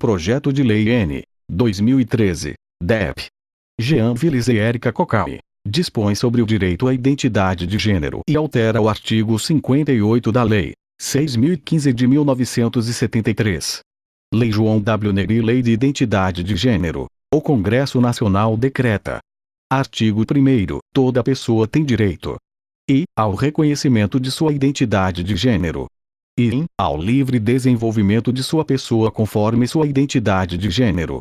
Projeto de Lei N. 2013. DEP. Jean Willis e Érica Cocai. Dispõe sobre o direito à identidade de gênero e altera o artigo 58 da Lei 6.015 de 1973. Lei João W. Negri, Lei de Identidade de Gênero. O Congresso Nacional decreta. Artigo 1º. Toda pessoa tem direito ao reconhecimento de sua identidade de gênero e ao livre desenvolvimento de sua pessoa conforme sua identidade de gênero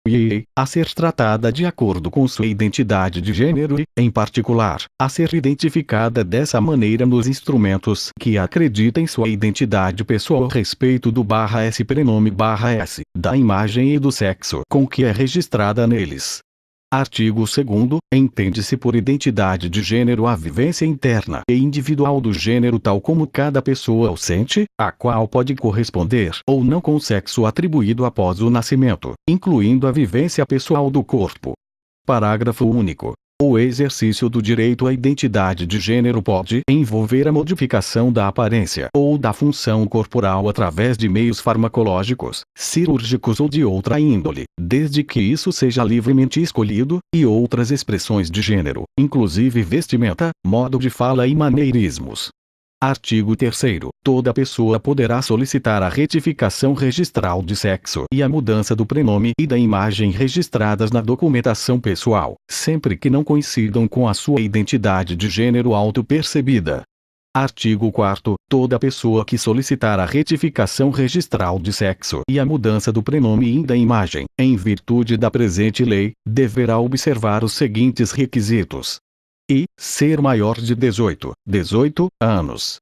e a ser tratada de acordo com sua identidade de gênero e, em particular, a ser identificada dessa maneira nos instrumentos que acreditem sua identidade pessoal a respeito do /s prenome /s, da imagem e do sexo com que é registrada neles. Artigo 2º. Entende-se por identidade de gênero a vivência interna e individual do gênero tal como cada pessoa o sente, a qual pode corresponder ou não com o sexo atribuído após o nascimento, incluindo a vivência pessoal do corpo. Parágrafo único. O exercício do direito à identidade de gênero pode envolver a modificação da aparência ou da função corporal através de meios farmacológicos, cirúrgicos ou de outra índole, desde que isso seja livremente escolhido, e outras expressões de gênero, inclusive vestimenta, modo de fala e maneirismos. Artigo 3º. Toda pessoa poderá solicitar a retificação registral de sexo e a mudança do prenome e da imagem registradas na documentação pessoal, sempre que não coincidam com a sua identidade de gênero auto-percebida. Artigo 4º. Toda pessoa que solicitar a retificação registral de sexo e a mudança do prenome e da imagem, em virtude da presente lei, deverá observar os seguintes requisitos: ser maior de 18 anos.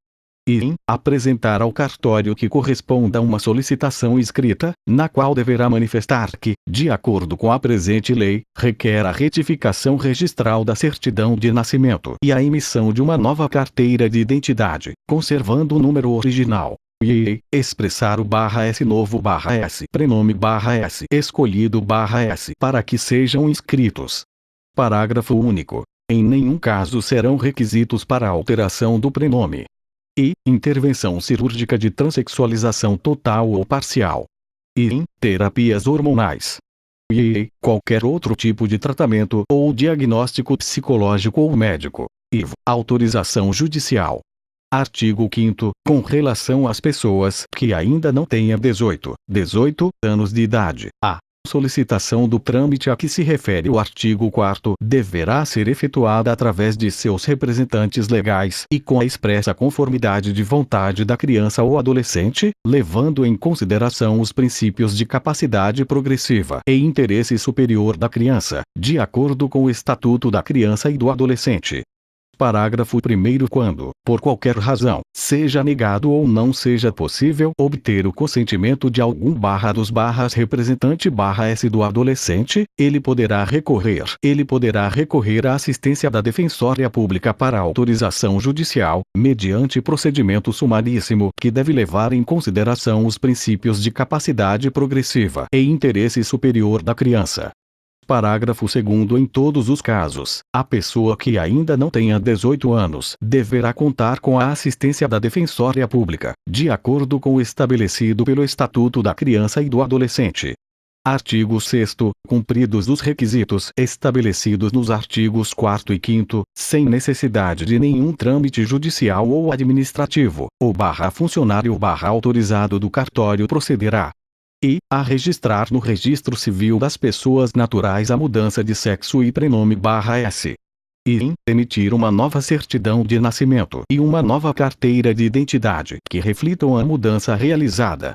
Apresentar ao cartório que corresponda uma solicitação escrita, na qual deverá manifestar que, de acordo com a presente lei, requer a retificação registral da certidão de nascimento e a emissão de uma nova carteira de identidade, conservando o número original. Expressar o /s novo /s prenome /s escolhido /s para que sejam inscritos. Parágrafo único. Em nenhum caso serão requisitos para a alteração do prenome intervenção cirúrgica de transexualização total ou parcial terapias hormonais qualquer outro tipo de tratamento ou diagnóstico psicológico ou médico autorização judicial. Artigo 5º. Com relação às pessoas que ainda não tenham 18 anos de idade, a solicitação do trâmite a que se refere o artigo 4º deverá ser efetuada através de seus representantes legais e com a expressa conformidade de vontade da criança ou adolescente, levando em consideração os princípios de capacidade progressiva e interesse superior da criança, de acordo com o Estatuto da Criança e do Adolescente. Parágrafo 1º. Quando, por qualquer razão, seja negado ou não seja possível obter o consentimento de algum dos representante S do adolescente, ele poderá recorrer à assistência da Defensoria Pública para autorização judicial, mediante procedimento sumaríssimo que deve levar em consideração os princípios de capacidade progressiva e interesse superior da criança. Parágrafo 2º. Em todos os casos, a pessoa que ainda não tenha 18 anos deverá contar com a assistência da Defensoria Pública, de acordo com o estabelecido pelo Estatuto da Criança e do Adolescente. Artigo 6º. Cumpridos os requisitos estabelecidos nos artigos 4º e 5º, sem necessidade de nenhum trâmite judicial ou administrativo, o funcionário autorizado do cartório procederá a registrar no Registro Civil das Pessoas Naturais a mudança de sexo e prenome /s emitir uma nova certidão de nascimento e uma nova carteira de identidade que reflitam a mudança realizada.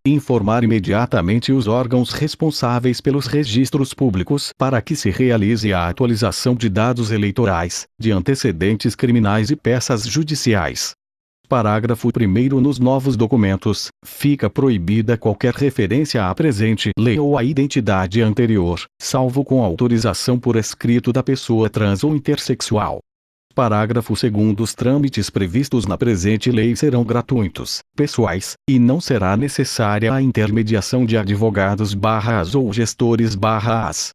Informar imediatamente os órgãos responsáveis pelos registros públicos para que se realize a atualização de dados eleitorais, de antecedentes criminais e peças judiciais. Parágrafo 1º. Nos novos documentos, fica proibida qualquer referência à presente lei ou à identidade anterior, salvo com autorização por escrito da pessoa trans ou intersexual. Parágrafo 2º. Os trâmites previstos na presente lei serão gratuitos, pessoais, e não será necessária a intermediação de advogados ou gestores as.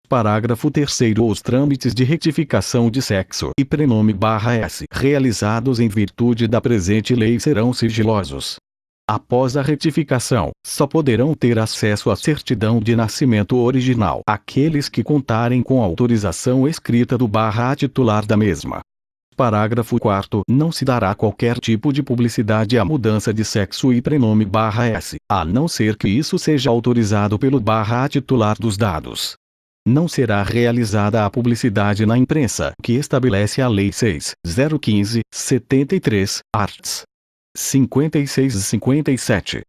Parágrafo 3º. Os trâmites de retificação de sexo e prenome /s realizados em virtude da presente lei serão sigilosos. Após a retificação, só poderão ter acesso à certidão de nascimento original aqueles que contarem com autorização escrita do /a titular da mesma. Parágrafo 4º. Não se dará qualquer tipo de publicidade à mudança de sexo e prenome /s, a não ser que isso seja autorizado pelo /a titular dos dados. Não será realizada a publicidade na imprensa que estabelece a Lei 6.015/73, arts. 56 e 57.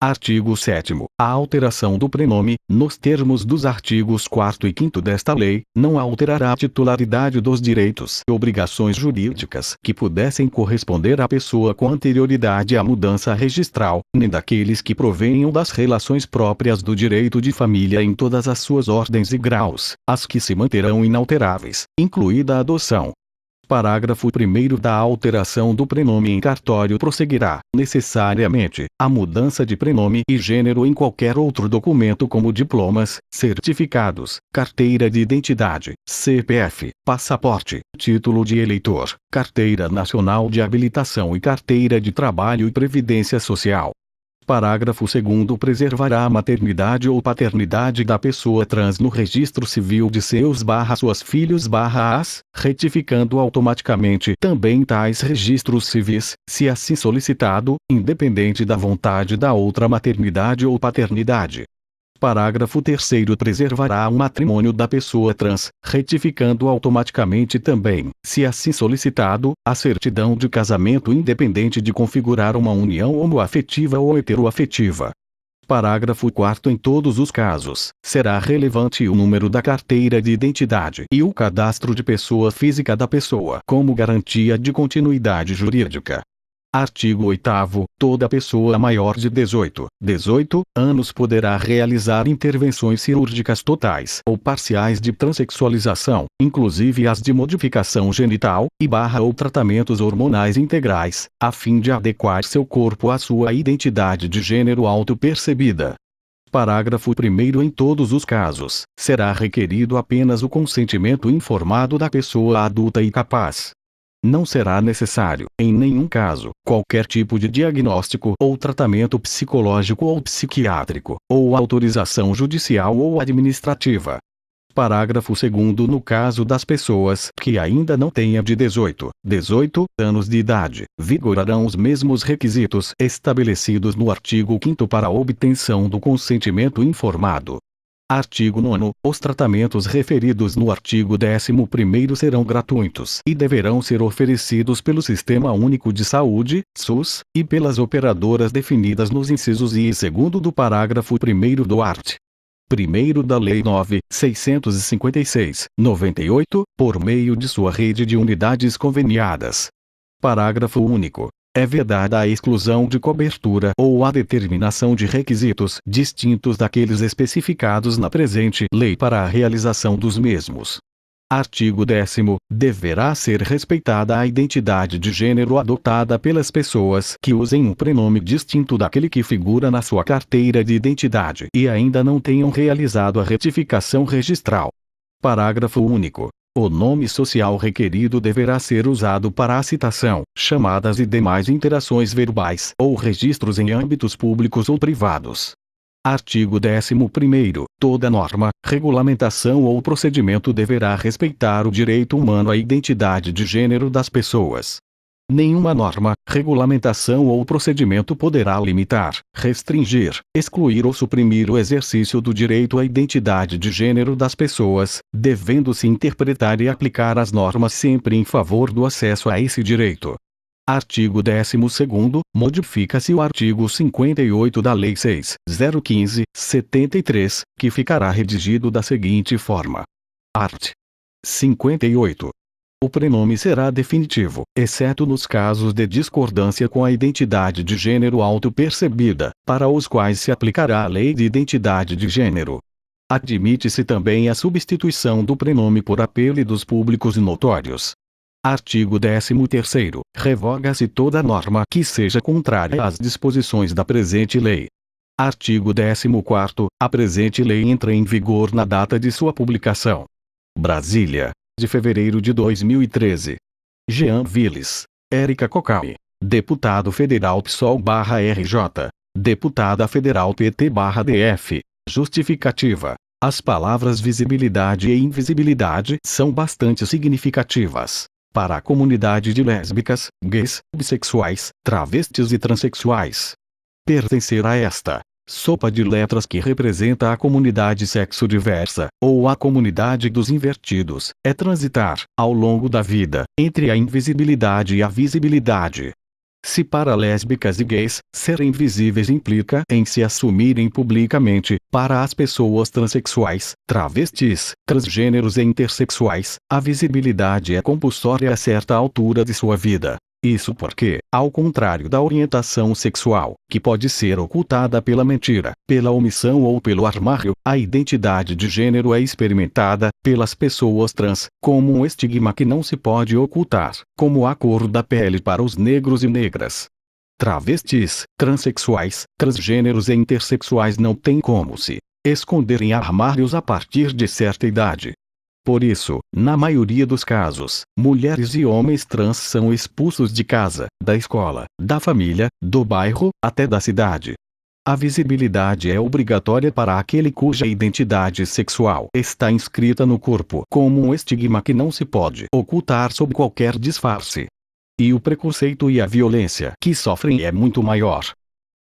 Artigo 7º. A alteração do prenome, nos termos dos artigos 4º e 5º desta lei, não alterará a titularidade dos direitos e obrigações jurídicas que pudessem corresponder à pessoa com anterioridade à mudança registral, nem daqueles que provenham das relações próprias do direito de família em todas as suas ordens e graus, as que se manterão inalteráveis, incluída a adoção. Parágrafo 1º. Da alteração do prenome em cartório prosseguirá, necessariamente, a mudança de prenome e gênero em qualquer outro documento como diplomas, certificados, carteira de identidade, CPF, passaporte, título de eleitor, carteira nacional de habilitação e carteira de trabalho e previdência social. Parágrafo 2º. Preservará a maternidade ou paternidade da pessoa trans no registro civil de seus/suas filhos/as, retificando automaticamente também tais registros civis, se assim solicitado, independente da vontade da outra maternidade ou paternidade. Parágrafo 3º. Preservará o matrimônio da pessoa trans, retificando automaticamente também, se assim solicitado, a certidão de casamento independente de configurar uma união homoafetiva ou heteroafetiva. Parágrafo 4º. Em todos os casos, será relevante o número da carteira de identidade e o cadastro de pessoa física da pessoa como garantia de continuidade jurídica. Artigo 8º. Toda pessoa maior de 18 anos poderá realizar intervenções cirúrgicas totais ou parciais de transexualização, inclusive as de modificação genital, ou tratamentos hormonais integrais, a fim de adequar seu corpo à sua identidade de gênero auto-percebida. Parágrafo 1º. Em todos os casos, será requerido apenas o consentimento informado da pessoa adulta e capaz. Não será necessário, em nenhum caso, qualquer tipo de diagnóstico ou tratamento psicológico ou psiquiátrico, ou autorização judicial ou administrativa. Parágrafo 2º. No caso das pessoas que ainda não tenham de 18 anos de idade, vigorarão os mesmos requisitos estabelecidos no artigo 5º para a obtenção do consentimento informado. Artigo 9º. Os tratamentos referidos no artigo 11º serão gratuitos e deverão ser oferecidos pelo Sistema Único de Saúde, SUS, e pelas operadoras definidas nos incisos I e 2º do parágrafo 1º do art. 1º da Lei 9.656/98, por meio de sua rede de unidades conveniadas. Parágrafo único. É vedada a exclusão de cobertura ou a determinação de requisitos distintos daqueles especificados na presente lei para a realização dos mesmos. Artigo 10º. Deverá ser respeitada a identidade de gênero adotada pelas pessoas que usem um prenome distinto daquele que figura na sua carteira de identidade e ainda não tenham realizado a retificação registral. Parágrafo único. O nome social requerido deverá ser usado para a citação, chamadas e demais interações verbais ou registros em âmbitos públicos ou privados. Artigo 11º. Toda norma, regulamentação ou procedimento deverá respeitar o direito humano à identidade de gênero das pessoas. Nenhuma norma, regulamentação ou procedimento poderá limitar, restringir, excluir ou suprimir o exercício do direito à identidade de gênero das pessoas, devendo-se interpretar e aplicar as normas sempre em favor do acesso a esse direito. Artigo 12º. Modifica-se o artigo 58 da Lei 6.015/73, que ficará redigido da seguinte forma: art. 58. O prenome será definitivo, exceto nos casos de discordância com a identidade de gênero auto-percebida, para os quais se aplicará a Lei de Identidade de Gênero. Admite-se também a substituição do prenome por apelidos públicos e notórios. Artigo 13º. Revoga-se toda norma que seja contrária às disposições da presente lei. Artigo 14º. A presente lei entra em vigor na data de sua publicação. Brasília, de fevereiro de 2013. Jean Viles, Érica Cocai, deputado federal PSOL/RJ, deputada federal PT/DF. Justificativa. As palavras visibilidade e invisibilidade são bastante significativas para a comunidade de lésbicas, gays, bissexuais, travestis e transexuais. Pertencer a esta sopa de letras que representa a comunidade sexo-diversa, ou a comunidade dos invertidos, é transitar, ao longo da vida, entre a invisibilidade e a visibilidade. Se para lésbicas e gays, ser invisíveis implica em se assumirem publicamente, para as pessoas transexuais, travestis, transgêneros e intersexuais, a visibilidade é compulsória a certa altura de sua vida. Isso porque, ao contrário da orientação sexual, que pode ser ocultada pela mentira, pela omissão ou pelo armário, a identidade de gênero é experimentada, pelas pessoas trans, como um estigma que não se pode ocultar, como a cor da pele para os negros e negras. Travestis, transexuais, transgêneros e intersexuais não têm como se esconder em armários a partir de certa idade. Por isso, na maioria dos casos, mulheres e homens trans são expulsos de casa, da escola, da família, do bairro, até da cidade. A visibilidade é obrigatória para aquele cuja identidade sexual está inscrita no corpo como um estigma que não se pode ocultar sob qualquer disfarce. E o preconceito e a violência que sofrem é muito maior.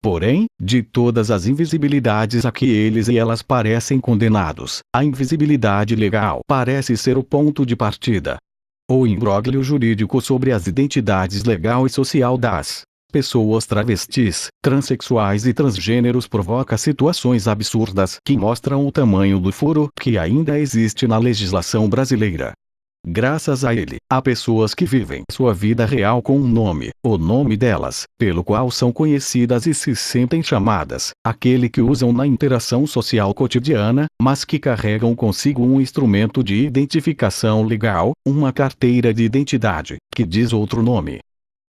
Porém, de todas as invisibilidades a que eles e elas parecem condenados, a invisibilidade legal parece ser o ponto de partida. O imbróglio jurídico sobre as identidades legal e social das pessoas travestis, transexuais e transgêneros provoca situações absurdas que mostram o tamanho do furo que ainda existe na legislação brasileira. Graças a ele, há pessoas que vivem sua vida real com um nome, o nome delas, pelo qual são conhecidas e se sentem chamadas, aquele que usam na interação social cotidiana, mas que carregam consigo um instrumento de identificação legal, uma carteira de identidade, que diz outro nome.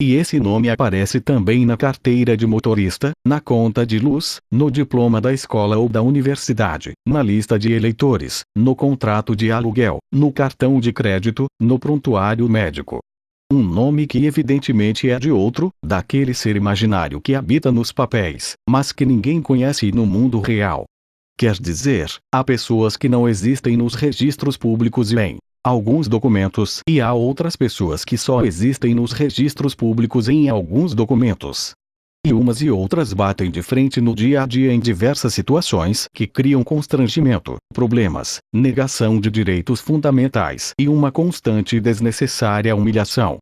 E esse nome aparece também na carteira de motorista, na conta de luz, no diploma da escola ou da universidade, na lista de eleitores, no contrato de aluguel, no cartão de crédito, no prontuário médico. Um nome que evidentemente é de outro, daquele ser imaginário que habita nos papéis, mas que ninguém conhece no mundo real. Quer dizer, há pessoas que não existem nos registros públicos e em alguns documentos, e há outras pessoas que só existem nos registros públicos e em alguns documentos. E umas e outras batem de frente no dia a dia em diversas situações que criam constrangimento, problemas, negação de direitos fundamentais e uma constante e desnecessária humilhação.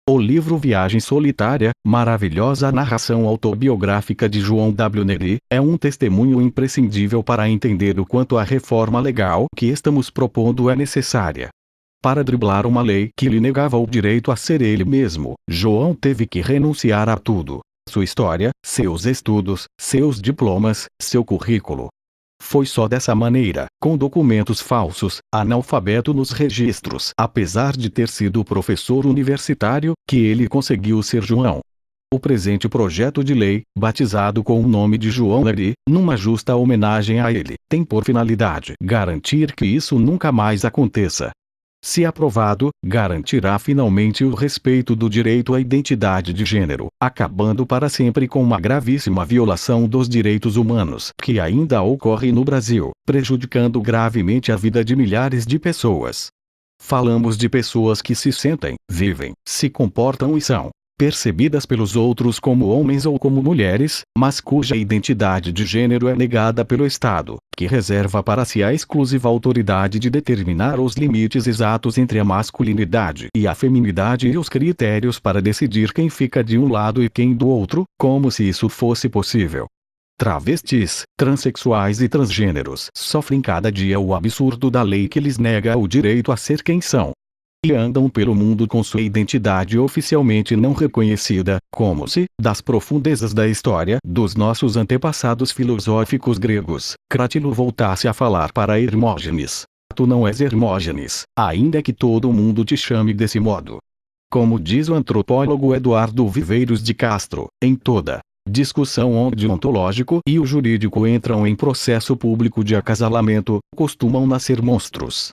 O livro Viagem Solitária, maravilhosa narração autobiográfica de João W. Negri, é um testemunho imprescindível para entender o quanto a reforma legal que estamos propondo é necessária. Para driblar uma lei que lhe negava o direito a ser ele mesmo, João teve que renunciar a tudo: sua história, seus estudos, seus diplomas, seu currículo. Foi só dessa maneira, com documentos falsos, analfabeto nos registros, apesar de ter sido professor universitário, que ele conseguiu ser João. O presente projeto de lei, batizado com o nome de João Negri, numa justa homenagem a ele, tem por finalidade garantir que isso nunca mais aconteça. Se aprovado, garantirá finalmente o respeito do direito à identidade de gênero, acabando para sempre com uma gravíssima violação dos direitos humanos que ainda ocorre no Brasil, prejudicando gravemente a vida de milhares de pessoas. Falamos de pessoas que se sentem, vivem, se comportam e são percebidas pelos outros como homens ou como mulheres, mas cuja identidade de gênero é negada pelo Estado, que reserva para si a exclusiva autoridade de determinar os limites exatos entre a masculinidade e a feminidade e os critérios para decidir quem fica de um lado e quem do outro, como se isso fosse possível. Travestis, transexuais e transgêneros sofrem cada dia o absurdo da lei que lhes nega o direito a ser quem são. E andam pelo mundo com sua identidade oficialmente não reconhecida, como se, das profundezas da história dos nossos antepassados filosóficos gregos, Crátilo voltasse a falar para Hermógenes: tu não és Hermógenes, ainda que todo mundo te chame desse modo. Como diz o antropólogo Eduardo Viveiros de Castro, em toda discussão onde o ontológico e o jurídico entram em processo público de acasalamento, costumam nascer monstros.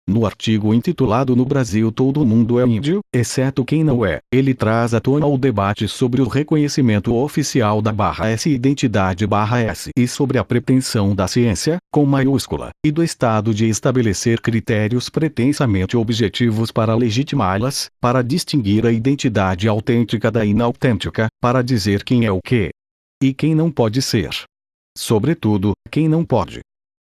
No artigo intitulado No Brasil todo mundo é índio, exceto quem não é, ele traz à tona o debate sobre o reconhecimento oficial da /S identidade /S e sobre a pretensão da ciência, com maiúscula, e do Estado de estabelecer critérios pretensamente objetivos para legitimá-las, para distinguir a identidade autêntica da inautêntica, para dizer quem é o quê e quem não pode ser. Sobretudo, quem não pode.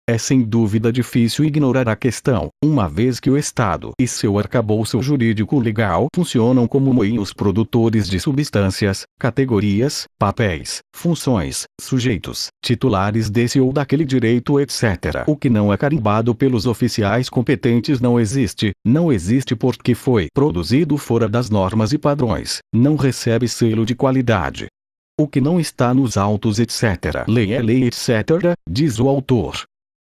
É sem dúvida difícil ignorar a questão, uma vez que o Estado e seu arcabouço jurídico-legal funcionam como moinhos produtores de substâncias, categorias, papéis, funções, sujeitos, titulares desse ou daquele direito, etc. O que não é carimbado pelos oficiais competentes não existe porque foi produzido fora das normas e padrões, não recebe selo de qualidade. O que não está nos autos, etc. Lei é lei, etc., diz o autor.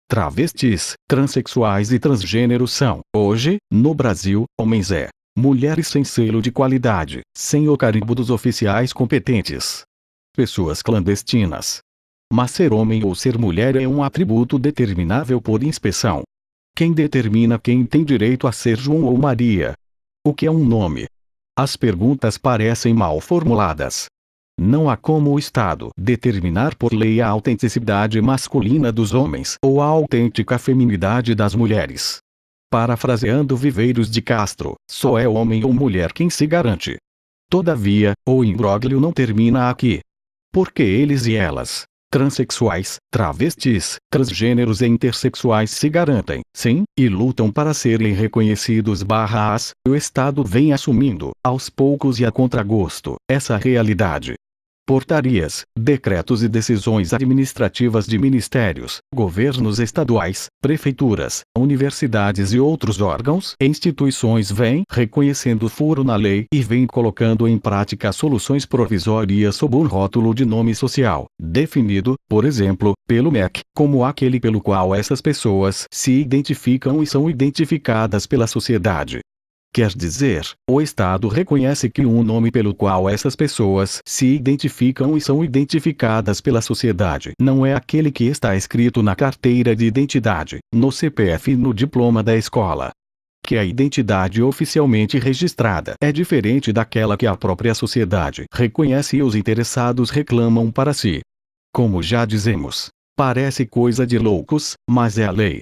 Travestis, transexuais e transgêneros são, hoje, no Brasil, homens e mulheres sem selo de qualidade, sem o carimbo dos oficiais competentes. Pessoas clandestinas. Mas ser homem ou ser mulher é um atributo determinável por inspeção. Quem determina quem tem direito a ser João ou Maria? O que é um nome? As perguntas parecem mal formuladas. Não há como o Estado determinar por lei a autenticidade masculina dos homens ou a autêntica feminidade das mulheres. Parafraseando Viveiros de Castro, só é homem ou mulher quem se garante. Todavia, o imbróglio não termina aqui. Porque eles e elas, transexuais, travestis, transgêneros e intersexuais se garantem, sim, e lutam para serem reconhecidos /as, o Estado vem assumindo, aos poucos e a contragosto, essa realidade. Portarias, decretos e decisões administrativas de ministérios, governos estaduais, prefeituras, universidades e outros órgãos e instituições vêm reconhecendo furo na lei e vêm colocando em prática soluções provisórias sob um rótulo de nome social, definido, por exemplo, pelo MEC, como aquele pelo qual essas pessoas se identificam e são identificadas pela sociedade. Quer dizer, o Estado reconhece que um nome pelo qual essas pessoas se identificam e são identificadas pela sociedade não é aquele que está escrito na carteira de identidade, no CPF e no diploma da escola. Que a identidade oficialmente registrada é diferente daquela que a própria sociedade reconhece e os interessados reclamam para si. Como já dizemos, parece coisa de loucos, mas é a lei.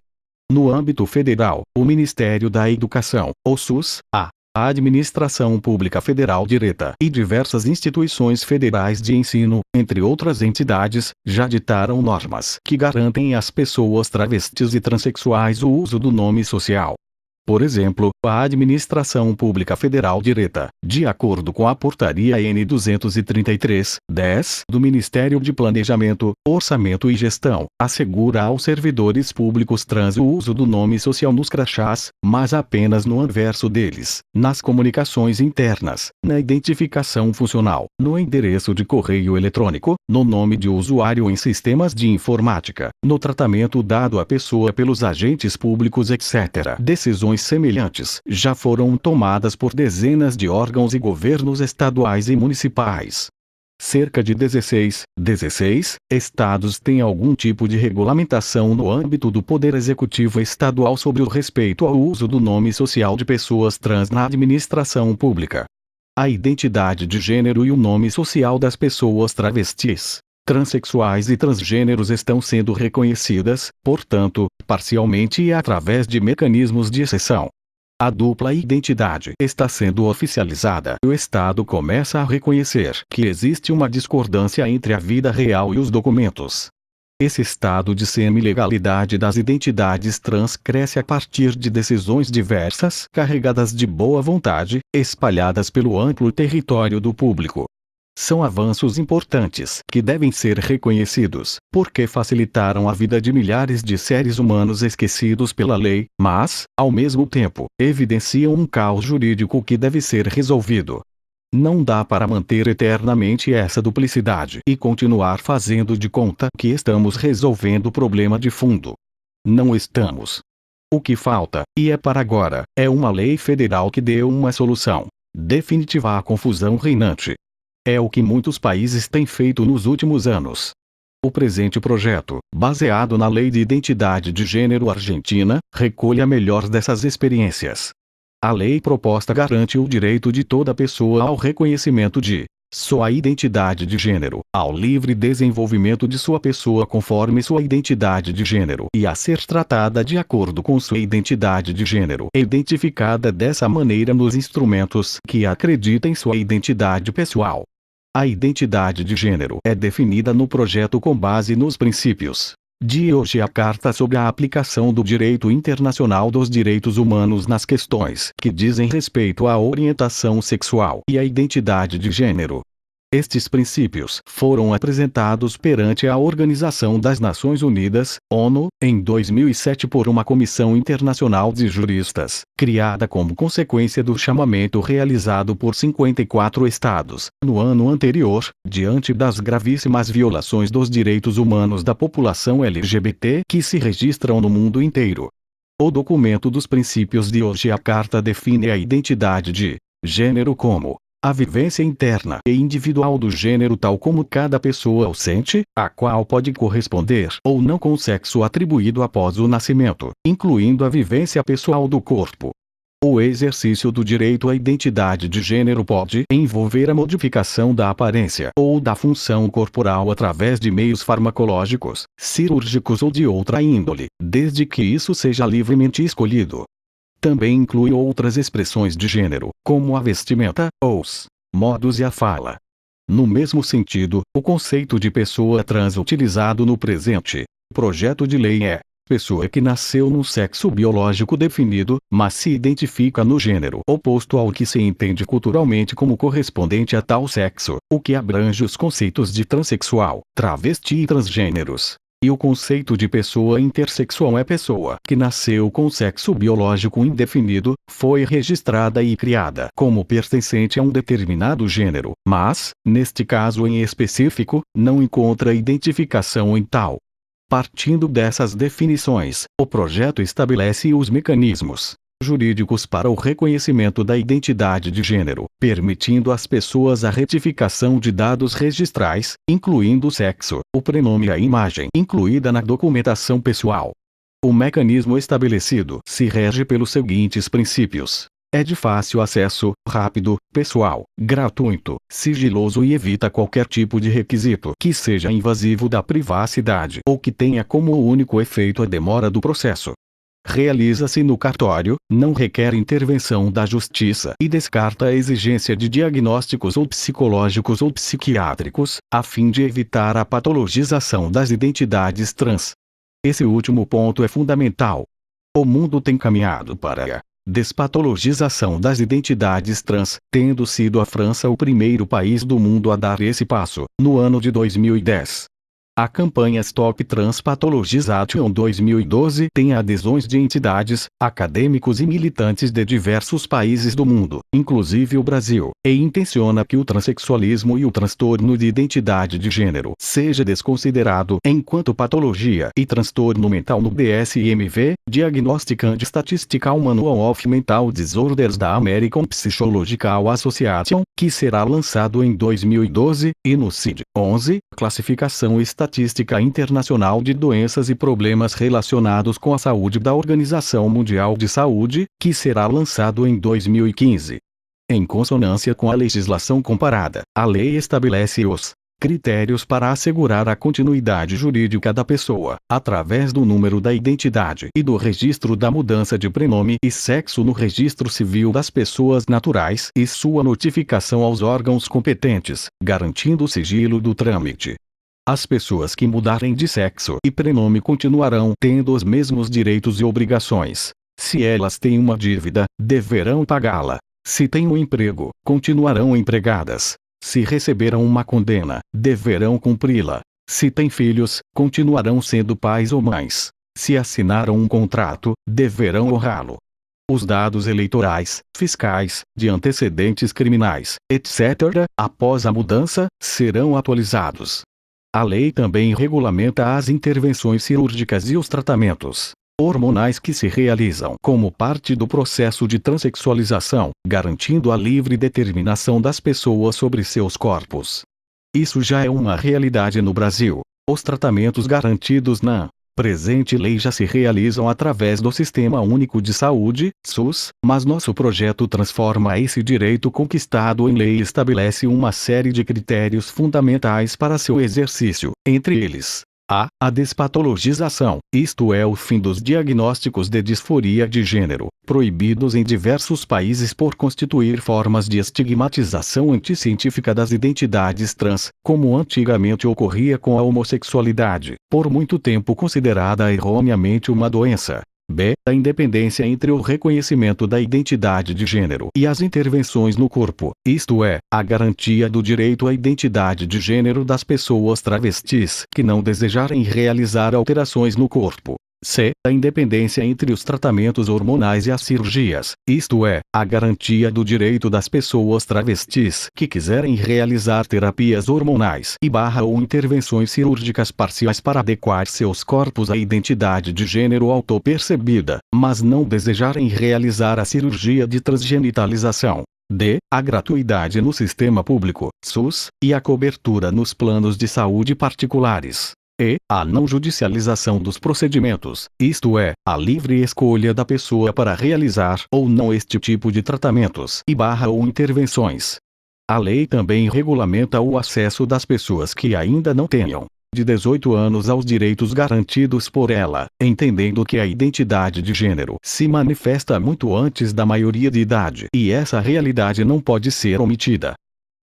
No âmbito federal, o Ministério da Educação, o SUS, a Administração Pública Federal Direta e diversas instituições federais de ensino, entre outras entidades, já ditaram normas que garantem às pessoas travestis e transexuais o uso do nome social. Por exemplo, a Administração Pública Federal Direta, de acordo com a Portaria N. 233/10 do Ministério de Planejamento, Orçamento e Gestão, assegura aos servidores públicos trans o uso do nome social nos crachás, mas apenas no anverso deles, nas comunicações internas, na identificação funcional, no endereço de correio eletrônico, no nome de usuário em sistemas de informática, no tratamento dado à pessoa pelos agentes públicos, etc. Decisões semelhantes já foram tomadas por dezenas de órgãos e governos estaduais e municipais. Cerca de 16 estados têm algum tipo de regulamentação no âmbito do Poder Executivo Estadual sobre o respeito ao uso do nome social de pessoas trans na administração pública. A identidade de gênero e o nome social das pessoas travestis, transexuais e transgêneros estão sendo reconhecidas, portanto, parcialmente e através de mecanismos de exceção. A dupla identidade está sendo oficializada. O Estado começa a reconhecer que existe uma discordância entre a vida real e os documentos. Esse estado de semi-legalidade das identidades trans cresce a partir de decisões diversas, carregadas de boa vontade, espalhadas pelo amplo território do público. São avanços importantes que devem ser reconhecidos, porque facilitaram a vida de milhares de seres humanos esquecidos pela lei, mas, ao mesmo tempo, evidenciam um caos jurídico que deve ser resolvido. Não dá para manter eternamente essa duplicidade e continuar fazendo de conta que estamos resolvendo o problema de fundo. Não estamos. O que falta, e é para agora, é uma lei federal que dê uma solução definitiva à confusão reinante. É o que muitos países têm feito nos últimos anos. O presente projeto, baseado na Lei de Identidade de Gênero argentina, recolhe a melhor dessas experiências. A lei proposta garante o direito de toda pessoa ao reconhecimento de sua identidade de gênero, ao livre desenvolvimento de sua pessoa conforme sua identidade de gênero e a ser tratada de acordo com sua identidade de gênero, identificada dessa maneira nos instrumentos que acreditem sua identidade pessoal. A identidade de gênero é definida no projeto com base nos princípios de hoje a Carta sobre a aplicação do direito internacional dos direitos humanos nas questões que dizem respeito à orientação sexual e à identidade de gênero. Estes princípios foram apresentados perante a Organização das Nações Unidas, ONU, em 2007 por uma comissão internacional de juristas, criada como consequência do chamamento realizado por 54 estados, no ano anterior, diante das gravíssimas violações dos direitos humanos da população LGBT que se registram no mundo inteiro. O documento dos princípios de hoje a Carta define a identidade de gênero como a vivência interna e individual do gênero tal como cada pessoa o sente, a qual pode corresponder ou não com o sexo atribuído após o nascimento, incluindo a vivência pessoal do corpo. O exercício do direito à identidade de gênero pode envolver a modificação da aparência ou da função corporal através de meios farmacológicos, cirúrgicos ou de outra índole, desde que isso seja livremente escolhido. Também inclui outras expressões de gênero, como a vestimenta, os modos e a fala. No mesmo sentido, o conceito de pessoa trans utilizado no presente projeto de lei é pessoa que nasceu num sexo biológico definido, mas se identifica no gênero oposto ao que se entende culturalmente como correspondente a tal sexo, o que abrange os conceitos de transexual, travesti e transgêneros. E o conceito de pessoa intersexual é pessoa que nasceu com sexo biológico indefinido, foi registrada e criada como pertencente a um determinado gênero, mas, neste caso em específico, não encontra identificação em tal. Partindo dessas definições, o projeto estabelece os mecanismos jurídicos para o reconhecimento da identidade de gênero, permitindo às pessoas a retificação de dados registrais, incluindo o sexo, o prenome e a imagem incluída na documentação pessoal. O mecanismo estabelecido se rege pelos seguintes princípios. É de fácil acesso, rápido, pessoal, gratuito, sigiloso e evita qualquer tipo de requisito que seja invasivo da privacidade ou que tenha como único efeito a demora do processo. Realiza-se no cartório, não requer intervenção da justiça e descarta a exigência de diagnósticos ou psicológicos ou psiquiátricos, a fim de evitar a patologização das identidades trans. Esse último ponto é fundamental. O mundo tem caminhado para a despatologização das identidades trans, tendo sido a França o primeiro país do mundo a dar esse passo, no ano de 2010. A campanha Stop Trans Pathologization 2012 tem adesões de entidades, acadêmicos e militantes de diversos países do mundo, inclusive o Brasil, e intenciona que o transexualismo e o transtorno de identidade de gênero seja desconsiderado enquanto patologia e transtorno mental no DSM-V, Diagnostic and Statistical Manual of Mental Disorders da American Psychological Association, que será lançado em 2012, e no CID-11, Classificação Estatística Internacional de Doenças e Problemas Relacionados com a Saúde da Organização Mundial de Saúde, que será lançado em 2015. Em consonância com a legislação comparada, a lei estabelece os critérios para assegurar a continuidade jurídica da pessoa, através do número da identidade e do registro da mudança de prenome e sexo no registro civil das pessoas naturais e sua notificação aos órgãos competentes, garantindo o sigilo do trâmite. As pessoas que mudarem de sexo e prenome continuarão tendo os mesmos direitos e obrigações. Se elas têm uma dívida, deverão pagá-la. Se têm um emprego, continuarão empregadas. Se receberam uma condena, deverão cumpri-la. Se têm filhos, continuarão sendo pais ou mães. Se assinaram um contrato, deverão honrá-lo. Os dados eleitorais, fiscais, de antecedentes criminais, etc., após a mudança, serão atualizados. A lei também regulamenta as intervenções cirúrgicas e os tratamentos hormonais que se realizam como parte do processo de transexualização, garantindo a livre determinação das pessoas sobre seus corpos. Isso já é uma realidade no Brasil. Os tratamentos garantidos na presente lei já se realizam através do Sistema Único de Saúde, SUS, mas nosso projeto transforma esse direito conquistado em lei e estabelece uma série de critérios fundamentais para seu exercício, entre eles: a despatologização, isto é o fim dos diagnósticos de disforia de gênero, proibidos em diversos países por constituir formas de estigmatização anticientífica das identidades trans, como antigamente ocorria com a homossexualidade, por muito tempo considerada erroneamente uma doença. B. A independência entre o reconhecimento da identidade de gênero e as intervenções no corpo, isto é, a garantia do direito à identidade de gênero das pessoas travestis que não desejarem realizar alterações no corpo. C. A independência entre os tratamentos hormonais e as cirurgias, isto é, a garantia do direito das pessoas travestis que quiserem realizar terapias hormonais ou intervenções cirúrgicas parciais para adequar seus corpos à identidade de gênero autopercebida, mas não desejarem realizar a cirurgia de transgenitalização. D. A gratuidade no sistema público, SUS, e a cobertura nos planos de saúde particulares. E. A não judicialização dos procedimentos, isto é, a livre escolha da pessoa para realizar ou não este tipo de tratamentos ou intervenções. A lei também regulamenta o acesso das pessoas que ainda não tenham de 18 anos aos direitos garantidos por ela, entendendo que a identidade de gênero se manifesta muito antes da maioria de idade e essa realidade não pode ser omitida.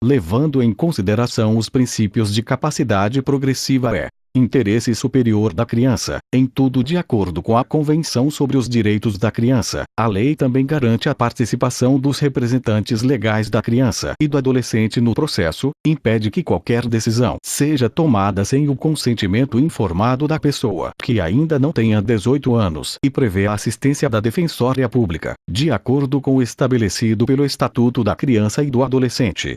Levando em consideração os princípios de capacidade progressiva interesse superior da criança, em tudo de acordo com a Convenção sobre os Direitos da Criança, a lei também garante a participação dos representantes legais da criança e do adolescente no processo, impede que qualquer decisão seja tomada sem o consentimento informado da pessoa que ainda não tenha 18 anos e prevê a assistência da Defensoria Pública, de acordo com o estabelecido pelo Estatuto da Criança e do Adolescente.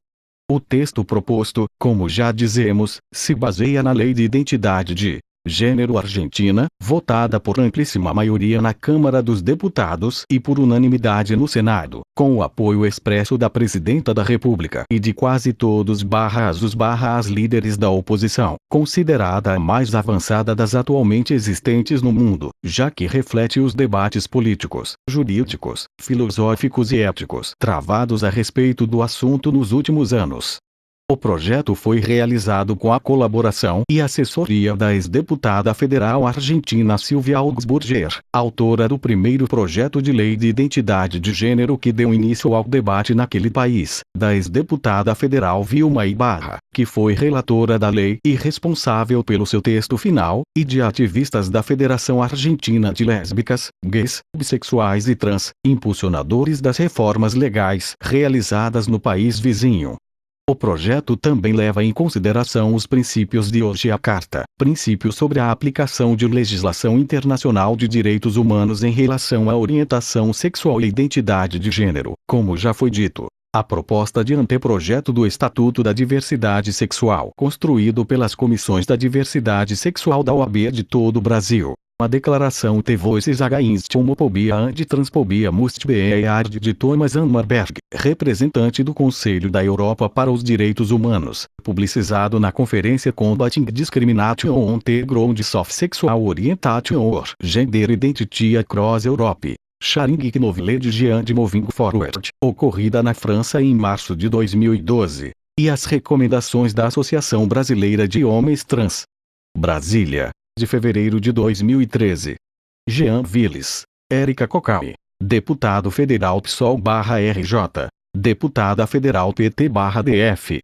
O texto proposto, como já dizemos, se baseia na Lei de Identidade de Gênero Argentina, votada por amplíssima maioria na Câmara dos Deputados e por unanimidade no Senado, com o apoio expresso da Presidenta da República e de quase todos as líderes da oposição, considerada a mais avançada das atualmente existentes no mundo, já que reflete os debates políticos, jurídicos, filosóficos e éticos travados a respeito do assunto nos últimos anos. O projeto foi realizado com a colaboração e assessoria da ex-deputada federal argentina Silvia Augsburger, autora do primeiro projeto de lei de identidade de gênero que deu início ao debate naquele país, da ex-deputada federal Vilma Ibarra, que foi relatora da lei e responsável pelo seu texto final, e de ativistas da Federação Argentina de Lésbicas, Gays, Bissexuais e Trans, impulsionadores das reformas legais realizadas no país vizinho. O projeto também leva em consideração os princípios de Yogyakarta, princípios sobre a aplicação de legislação internacional de direitos humanos em relação à orientação sexual e identidade de gênero, como já foi dito. A proposta de anteprojeto do Estatuto da Diversidade Sexual, construído pelas Comissões da Diversidade Sexual da OAB de todo o Brasil. A declaração The Voices Against Homofobia and Transphobia Must Be Heard de Thomas Hammarberg, representante do Conselho da Europa para os Direitos Humanos, publicizado na Conferência Combating Discrimination on the Grounds of Sexual Orientation or Gender Identity Across Europe. Sharing Knowledge and Moving Forward, ocorrida na França em março de 2012. E as recomendações da Associação Brasileira de Homens Trans. Brasília, de fevereiro de 2013. Jean Willis, Érica Cocai, deputado federal PSOL/RJ, deputada federal PT/DF.